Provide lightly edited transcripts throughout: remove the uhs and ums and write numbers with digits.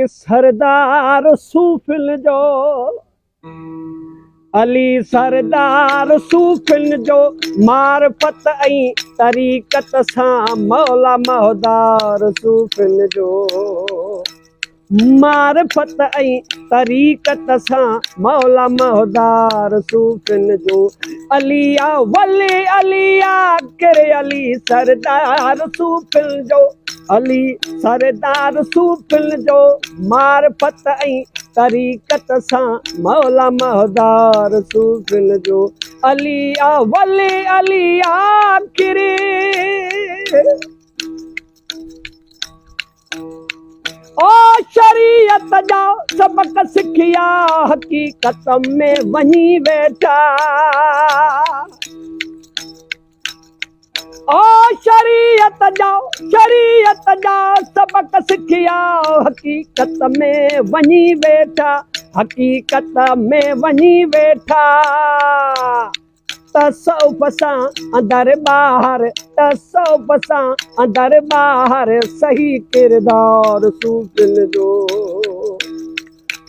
सरदार सूफिल जो, अली सरदार सूफिल जो मारफत ऐं तरीक़त सां मौला महदार सूफिल जो, मारफत ऐं तरीक़त सां मौला महदार सूफिल जो। अलिया वली अलिया करे अली सरदार सूफिल जो, अली सरदार सूफिल जो मारफत ऐं तरीक़त सां मौला महदार सूफिल जो। अलिया वली अलिया करे ओ शरीयत जा सबक सिखिया हकीकत में वही बैठा, ओ शरीयत जा सबक सिखिया हकीकत में वही बैठा, हकीकत में वही बैठा। तसौफ सां अंदर ॿाहिर, तसौफ सां अंदर ॿाहिर सही किरदार सूफिल जो,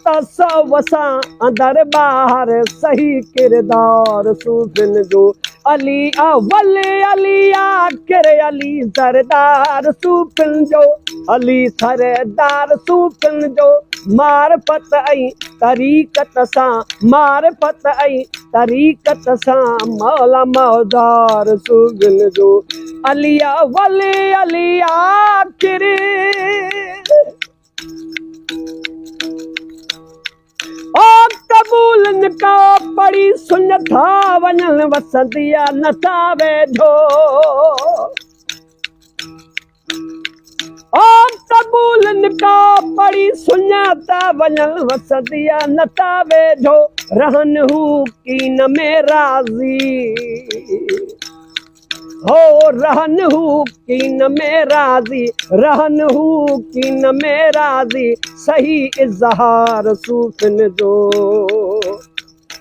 तसौफ सां अंदर ॿाहिर सही किरदार सूफिल जो। अली अवली अलिया करे अली सरदार सूफिल जो, अली सरदार सूफिल जो मारफत ऐं तरीक़त सां, मारफत ऐं तरीक़त सां मौला महदार सूफिल जो। अलिया वली अलिया करे ओ कबूल निका पढ़ी सुनथा वञण वसंदिया नथा वेझो, ओ कबूल निका पढ़ी सुञाता वञण वसंदिया नथा वेझो। रहन हू कीन में राज़ी, हो रहन हू कीन में राज़ी, रहन हू कीन में राज़ी सही इज़हार सूफिल जो।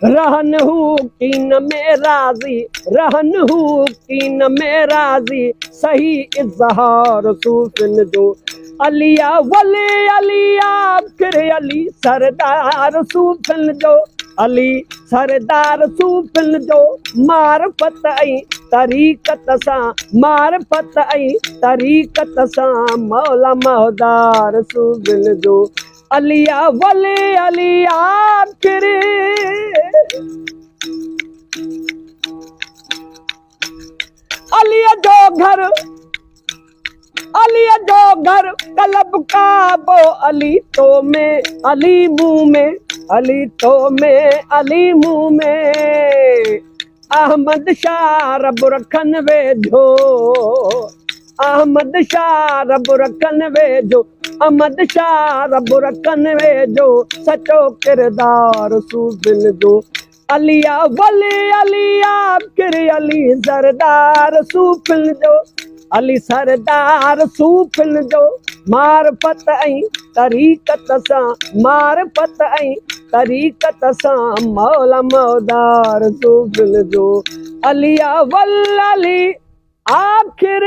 रहन हू कीन में राज़ी, रहन हू कीन में राज़ी सही इज़हार सूफिल जो। अलिया वली अलिया करे अली सरदार सूफिल जो, अली सरदार सूफिल जो मारफत ऐं तरीक़त सां, मारफत ऐं तरीक़त सां मौला महदार सूफिल जो। अलिया वली अलिया करे अलिया जो घर कलब काबो अली तो में अली मुँह में, अली तो में अली मुँह में। अहमद शाह रब रखन वेझो, अहमद शाह रब रखन वेझो, अहमद शाह रब रखन वेझो सचो किरदार सूफिल जो। अलिया वली अलिया करे अली सरदार सूफिल जो, अली सरदार सूफिल जो मारफत ऐं तरीक़त सां, मारफत ऐं तरीक़त सां मौला महदार सूफिल जो। अलिया वल अली आखिर